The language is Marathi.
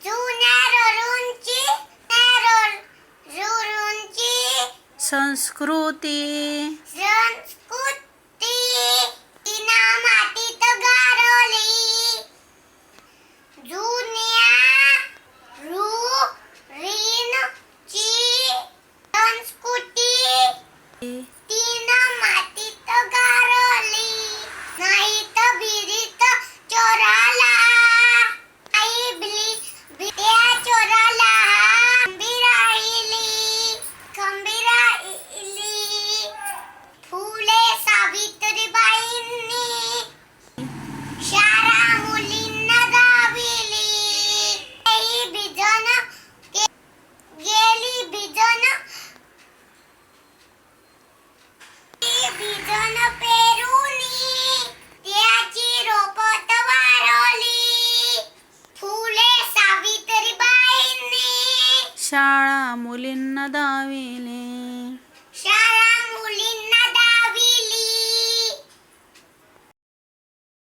जुन्या रुरूंची संस्कृती तिना मातीत गारवली. जुन्या रुरींची संस्कृती तिनं मातीत गारवली. नाहीत विहिरीत चोराला, त्या चोराला खंबीर राहिली. फुले सावित्रीबाईंनी शाळा मुलींना दाविली. गेली बिजन पेरूनी त्याची रोपट वाढवली. फुले सावित्रीबाईंनी शाळा मुलींना दाविली.